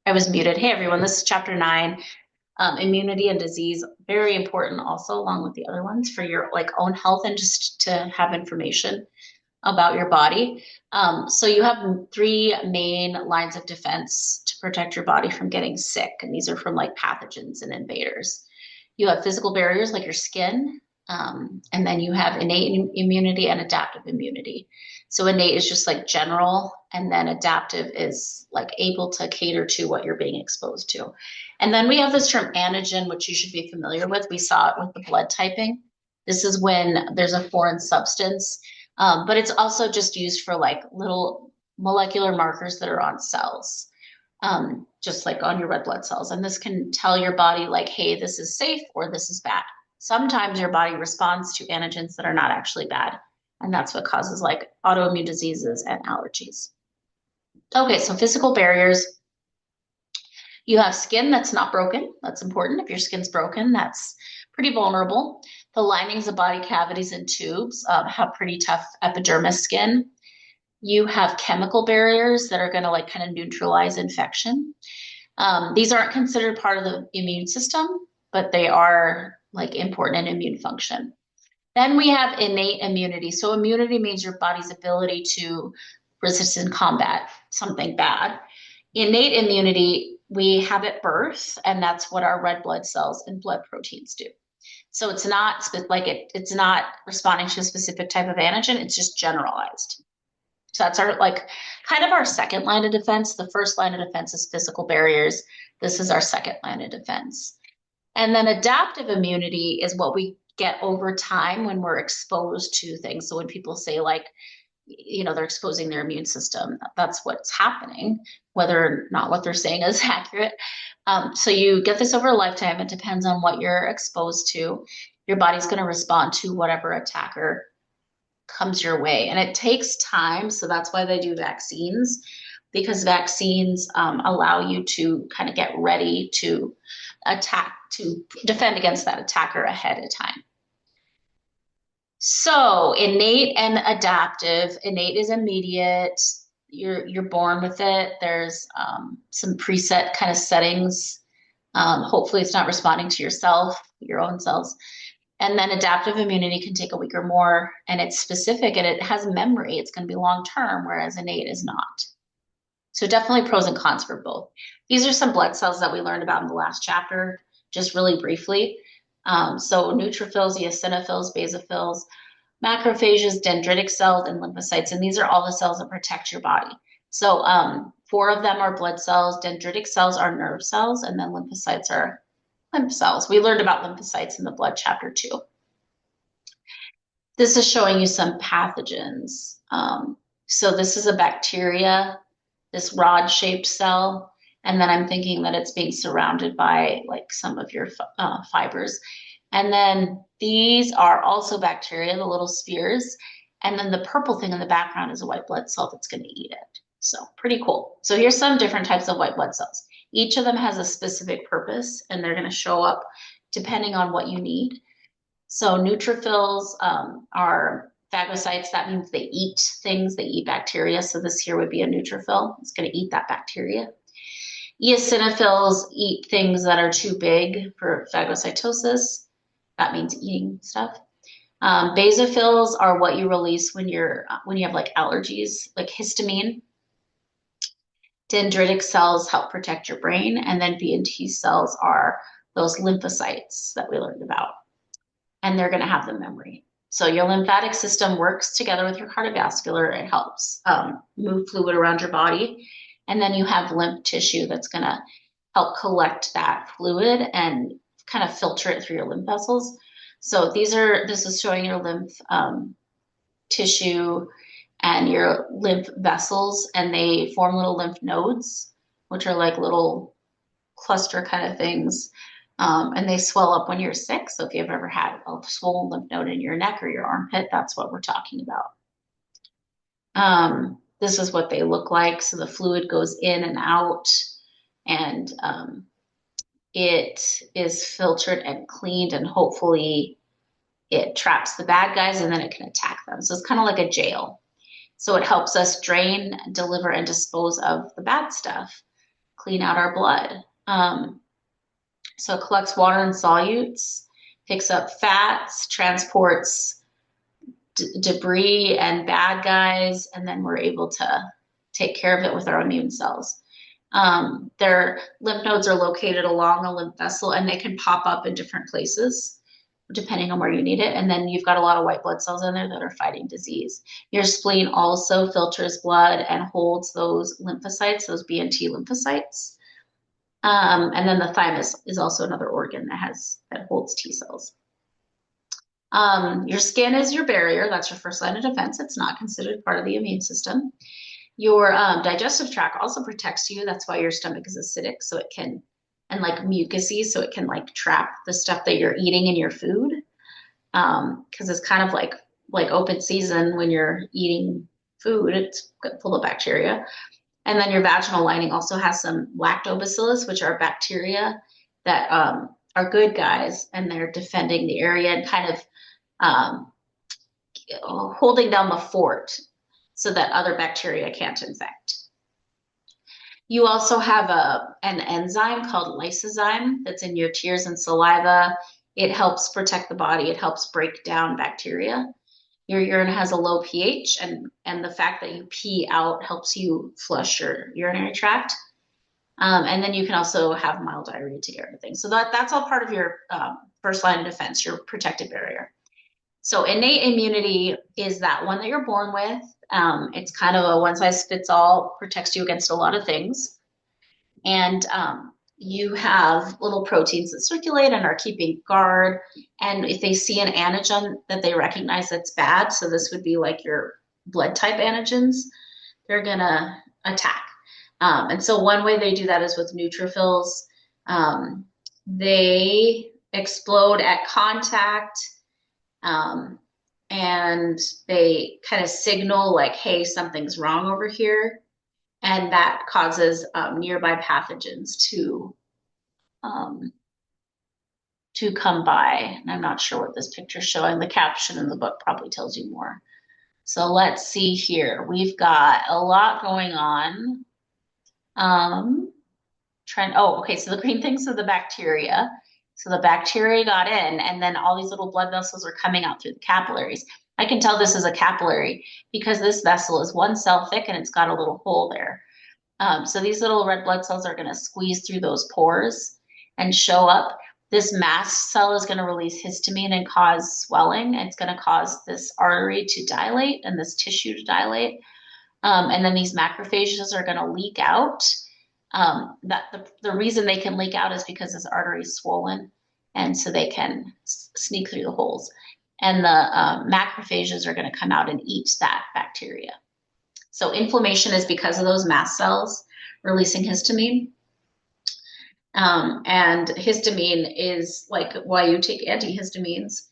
I was muted. Hey everyone, this is chapter 9, immunity and disease. Very important also, along with the other ones, for your like own health and just to have information about your body. So you have three main lines of defense to protect your body from getting sick, and these are from like pathogens and invaders. You have physical barriers like your skin, and then you have innate immunity and adaptive immunity. So innate is just like general, and then adaptive is like able to cater to what you're being exposed to. And then we have this term antigen, which you should be familiar with. We saw it with the blood typing. This is when there's a foreign substance, but it's also just used for like little molecular markers that are on cells, just like on your red blood cells. And this can tell your body like, hey, this is safe or this is bad. Sometimes your body responds to antigens that are not actually bad. And that's what causes like autoimmune diseases and allergies. Okay, so physical barriers. You have skin that's not broken. That's important. If your skin's broken, that's pretty vulnerable. The linings of body cavities and tubes have pretty tough epidermis skin. You have chemical barriers that are going to like kind of neutralize infection. These aren't considered part of the immune system, but they are like important in immune function. Then we have innate immunity. So immunity means your body's ability to resist and combat something bad. Innate immunity we have at birth, and that's what our red blood cells and blood proteins do. So it's not like it's not responding to a specific type of antigen, it's just generalized. So that's our like kind of our second line of defense. The first line of defense is physical barriers. This is our second line of defense. And then adaptive immunity is what we get over time when we're exposed to things. So when people say like, they're exposing their immune system, that's what's happening, whether or not what they're saying is accurate. So you get this over a lifetime. It depends on what you're exposed to. Your body's going to respond to whatever attacker comes your way. And it takes time. So that's why they do vaccines, because vaccines allow you to kind of get ready to to defend against that attacker ahead of time. So innate and adaptive. Innate is immediate. You're born with it. There's some preset kind of settings. Hopefully it's not responding to yourself, your own cells. And then adaptive immunity can take a week or more, and it's specific and it has memory. It's going to be long term, whereas innate is not. So definitely pros and cons for both. These are some blood cells that we learned about in the last chapter, just really briefly. So neutrophils, eosinophils, basophils, macrophages, dendritic cells, and lymphocytes. And these are all the cells that protect your body. So 4 of them are blood cells, dendritic cells are nerve cells, and then lymphocytes are lymph cells. We learned about lymphocytes in the blood chapter 2. This is showing you some pathogens. So this is a bacteria, this rod-shaped cell, and then I'm thinking that it's being surrounded by like some of your fibers. And then these are also bacteria, the little spheres. And then the purple thing in the background is a white blood cell that's going to eat it. So pretty cool. So here's some different types of white blood cells. Each of them has a specific purpose, and they're going to show up depending on what you need. So neutrophils are phagocytes. That means they eat things, they eat bacteria. So this here would be a neutrophil. It's going to eat that bacteria. Eosinophils eat things that are too big for phagocytosis. That means eating stuff. Basophils are what you release when you have like allergies, like histamine. Dendritic cells help protect your brain, and then B and T cells are those lymphocytes that we learned about, and they're going to have the memory. So your lymphatic system works together with your cardiovascular. It helps move fluid around your body. And then you have lymph tissue that's going to help collect that fluid and kind of filter it through your lymph vessels. So this is showing your lymph tissue and your lymph vessels, and they form little lymph nodes, which are like little cluster kind of things. And they swell up when you're sick. So if you've ever had a swollen lymph node in your neck or your armpit, that's what we're talking about. This is what they look like. So the fluid goes in and out, and it is filtered and cleaned, and hopefully it traps the bad guys and then it can attack them. So it's kind of like a jail. So it helps us drain, deliver, and dispose of the bad stuff, clean out our blood. So it collects water and solutes, picks up fats, transports debris and bad guys, and then we're able to take care of it with our immune cells. Their lymph nodes are located along a lymph vessel, and they can pop up in different places depending on where you need it. And then you've got a lot of white blood cells in there that are fighting disease. Your spleen also filters blood and holds those lymphocytes, those B and T lymphocytes. And then the thymus is also another organ that holds T cells. Your skin is your barrier. That's your first line of defense. It's not considered part of the immune system. Your digestive tract also protects you. That's why your stomach is acidic, so it can, and like mucousy, so it can like trap the stuff that you're eating in your food. Because it's kind of like open season when you're eating food. It's full of bacteria. And then your vaginal lining also has some lactobacillus, which are bacteria that are good guys, and they're defending the area and kind of holding down the fort so that other bacteria can't infect. You also have an enzyme called lysozyme that's in your tears and saliva. It helps protect the body. It helps break down bacteria. Your urine has a low pH, and the fact that you pee out helps you flush your urinary tract. And then you can also have mild diarrhea to get rid of things. So that's all part of your first line of defense, your protective barrier. So innate immunity is that one that you're born with. It's kind of a one size fits all, protects you against a lot of things. And you have little proteins that circulate and are keeping guard. And if they see an antigen that they recognize that's bad, so this would be like your blood type antigens, they're gonna attack. And so one way they do that is with neutrophils. They explode at contact, and they kind of signal like, hey, something's wrong over here. And that causes nearby pathogens to come by. And I'm not sure what this picture's showing. The caption in the book probably tells you more. So let's see here. We've got a lot going on. Okay, so the green things are the bacteria. So the bacteria got in, and then all these little blood vessels are coming out through the capillaries. I can tell this is a capillary because this vessel is one cell thick and it's got a little hole there. So these little red blood cells are going to squeeze through those pores and show up. This mast cell is going to release histamine and cause swelling. It's going to cause this artery to dilate and this tissue to dilate. And then these macrophages are going to leak out. The reason they can leak out is because this artery is swollen, and so they can sneak through the holes. And the macrophages are going to come out and eat that bacteria. So inflammation is because of those mast cells releasing histamine. And histamine is like why you take antihistamines.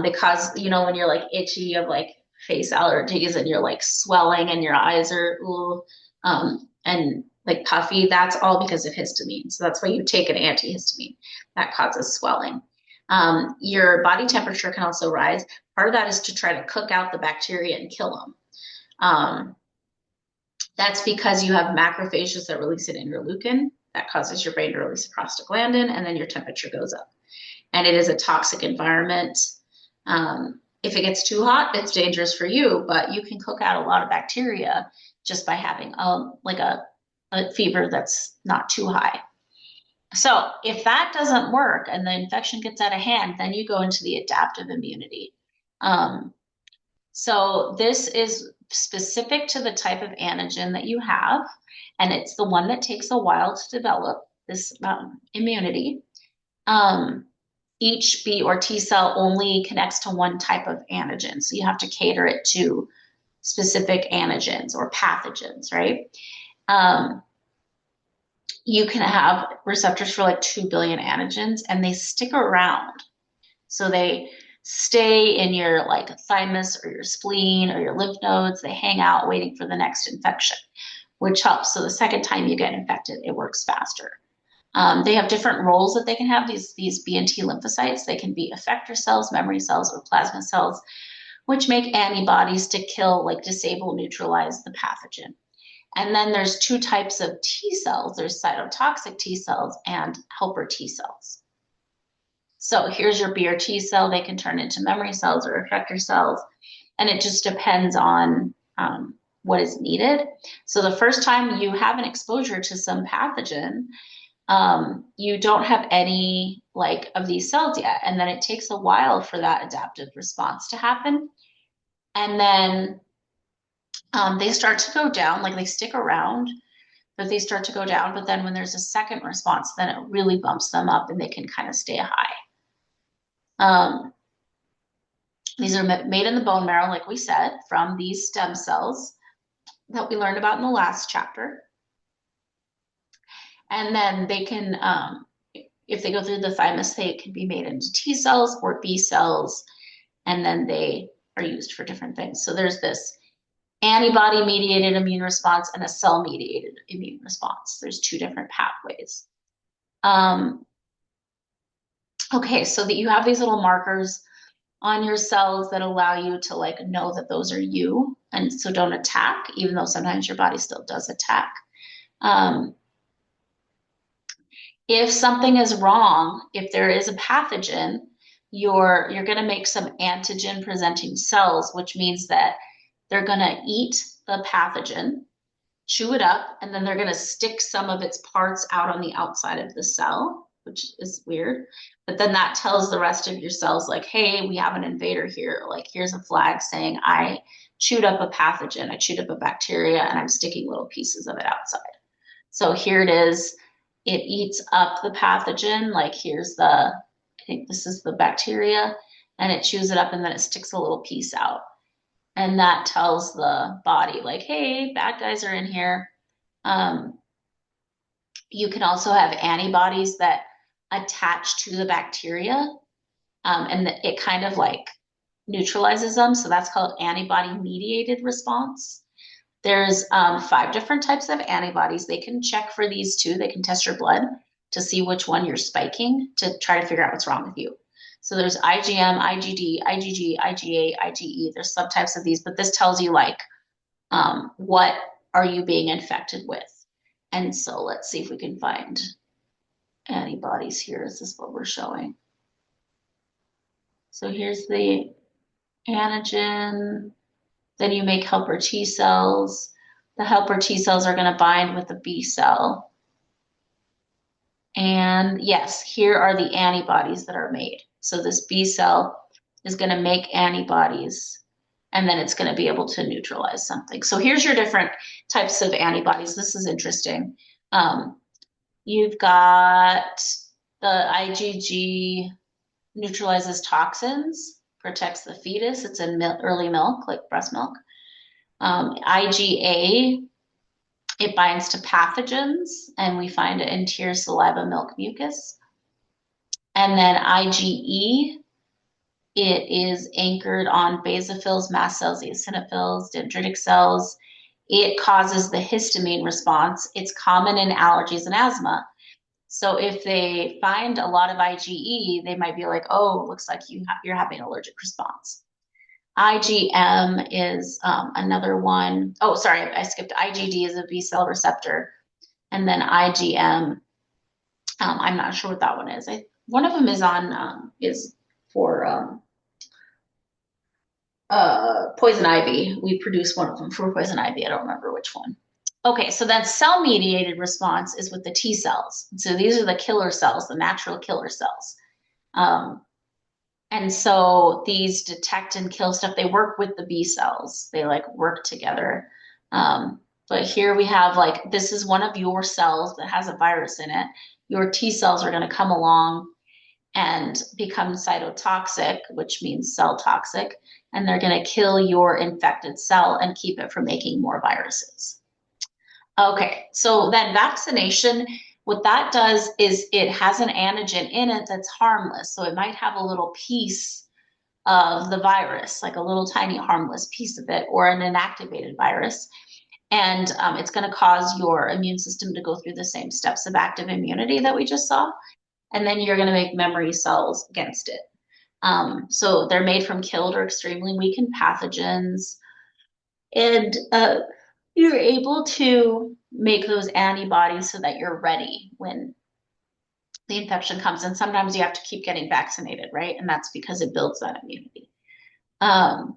They cause, when you're like itchy, you have like face allergies and you're like swelling and your eyes are and like puffy. That's all because of histamine. So that's why you take an antihistamine that causes swelling. Your body temperature can also rise. Part of that is to try to cook out the bacteria and kill them. That's because you have macrophages that release an interleukin that causes your brain to release a prostaglandin, and then your temperature goes up. And it is a toxic environment. If it gets too hot, it's dangerous for you, but you can cook out a lot of bacteria just by having a fever that's not too high. So if that doesn't work and the infection gets out of hand, then you go into the adaptive immunity. So this is specific to the type of antigen that you have, and it's the one that takes a while to develop, this immunity. Each B or T cell only connects to one type of antigen, so you have to cater it to specific antigens or pathogens, right? You can have receptors for like 2 billion antigens, and they stick around. So they stay in your like thymus or your spleen or your lymph nodes. They hang out waiting for the next infection, which helps. So the second time you get infected, it works faster. They have different roles that they can have, these B and T lymphocytes. They can be effector cells, memory cells, or plasma cells, which make antibodies to kill, like disable, neutralize the pathogen. And then there's two types of T cells. There's cytotoxic T cells and helper T cells. So here's your B or T cell. They can turn into memory cells or effector cells. And it just depends on what is needed. So the first time you have an exposure to some pathogen, you don't have any like of these cells yet. And then it takes a while for that adaptive response to happen. And then they start to go down, like they stick around, but they start to go down. But then when there's a second response, then it really bumps them up and they can kind of stay high. These are made in the bone marrow, like we said, from these stem cells that we learned about in the last chapter. And then they can, if they go through the thymus, they can be made into T cells or B cells, and then they are used for different things. So there's this antibody-mediated immune response and a cell-mediated immune response. There's two different pathways. Okay, so that you have these little markers on your cells that allow you to like know that those are you, and so don't attack, even though sometimes your body still does attack. If something is wrong, if there is a pathogen, you're going to make some antigen presenting cells, which means that they're going to eat the pathogen, chew it up, and then they're going to stick some of its parts out on the outside of the cell, which is weird. But then that tells the rest of your cells like, hey, we have an invader here. Like, here's a flag saying I chewed up a pathogen, I chewed up a bacteria, and I'm sticking little pieces of it outside. So here it is. It eats up the pathogen. Like here's I think this is the bacteria, and it chews it up and then it sticks a little piece out. And that tells the body like, hey, bad guys are in here. You can also have antibodies that attach to the bacteria, and it kind of like neutralizes them. So that's called antibody-mediated response. There's 5 different types of antibodies. They can check for these too. They can test your blood to see which one you're spiking to try to figure out what's wrong with you. So there's IgM, IgD, IgG, IgA, IgE. There's subtypes of these, but this tells you like what are you being infected with. And so let's see if we can find antibodies here. This is what we're showing. So here's the antigen. Then you make helper T cells. The helper T cells are going to bind with the B cell. And yes, here are the antibodies that are made. So this B cell is going to make antibodies, and then it's going to be able to neutralize something. So here's your different types of antibodies. This is interesting. You've got the IgG neutralizes toxins, protects the fetus. It's in early milk, like breast milk. IgA, it binds to pathogens, and we find it in tear, saliva, milk, mucus. And then IgE, it is anchored on basophils, mast cells, eosinophils, dendritic cells. It causes the histamine response. It's common in allergies and asthma. So if they find a lot of IgE, they might be like, oh, looks like you're having an allergic response. IgM is another one. Oh, sorry, I skipped. IgD is a B cell receptor. And then IgM, I'm not sure what that one is. One of them is for poison ivy. We produce one of them for poison ivy. I don't remember which one. Okay, so then cell-mediated response is with the T cells. So these are the killer cells, the natural killer cells. And so these detect and kill stuff. They work with the B cells. They like work together. But here we have like, this is one of your cells that has a virus in it. Your T cells are going to come along and become cytotoxic, which means cell toxic, and they're going to kill your infected cell and keep it from making more viruses. Okay, so then vaccination, what that does is it has an antigen in it that's harmless. So it might have a little piece of the virus, like a little tiny harmless piece of it, or an inactivated virus. And it's going to cause your immune system to go through the same steps of active immunity that we just saw. And then you're going to make memory cells against it. So they're made from killed or extremely weakened pathogens. And you're able to make those antibodies so that you're ready when the infection comes. And sometimes you have to keep getting vaccinated, right? And that's because it builds that immunity. Um,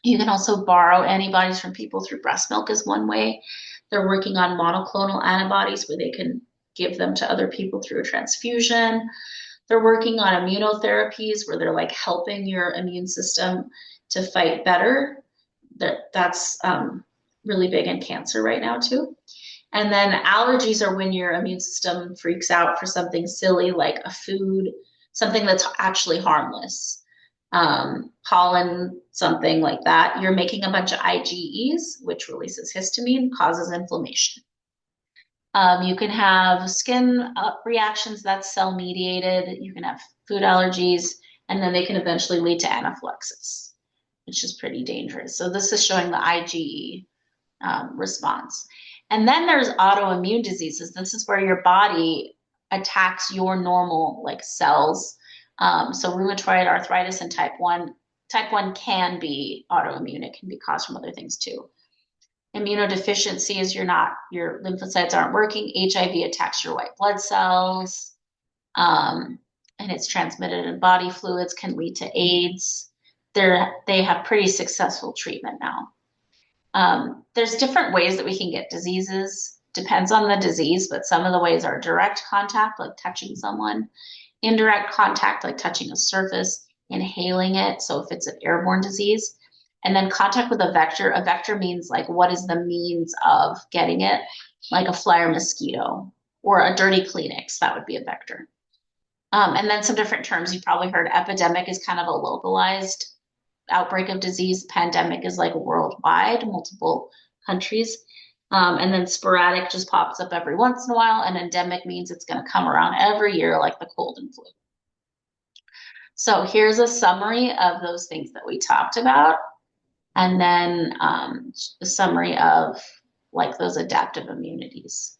you can also borrow antibodies from people through breast milk is one way. They're working on monoclonal antibodies where they can give them to other people through a transfusion. They're working on immunotherapies where they're like helping your immune system to fight better. That's really big in cancer right now too. And then allergies are when your immune system freaks out for something silly like a food, something that's actually harmless, pollen, something like that. You're making a bunch of IgEs, which releases histamine, causes inflammation. You can have skin reactions that's cell mediated. You can have food allergies, and then they can eventually lead to anaphylaxis, which is pretty dangerous. So this is showing the IgE response. And then there's autoimmune diseases. This is where your body attacks your normal like cells. So rheumatoid arthritis and type 1. Type 1 can be autoimmune. It can be caused from other things too. Immunodeficiency is your lymphocytes aren't working. HIV attacks your white blood cells. And it's transmitted in body fluids, can lead to AIDS. They have pretty successful treatment now. There's different ways that we can get diseases. Depends on the disease, but some of the ways are direct contact, like touching someone, indirect contact, like touching a surface, inhaling it. So if it's an airborne disease, and then contact with a vector. A vector means like what is the means of getting it, like a fly or mosquito or a dirty Kleenex. That would be a vector. And then some different terms you've probably heard. Epidemic is kind of a localized outbreak of disease. Pandemic is like worldwide, multiple countries. And then sporadic just pops up every once in a while. And endemic means it's going to come around every year, like the cold and flu. So here's a summary of those things that we talked about. And then a summary of like those adaptive immunities.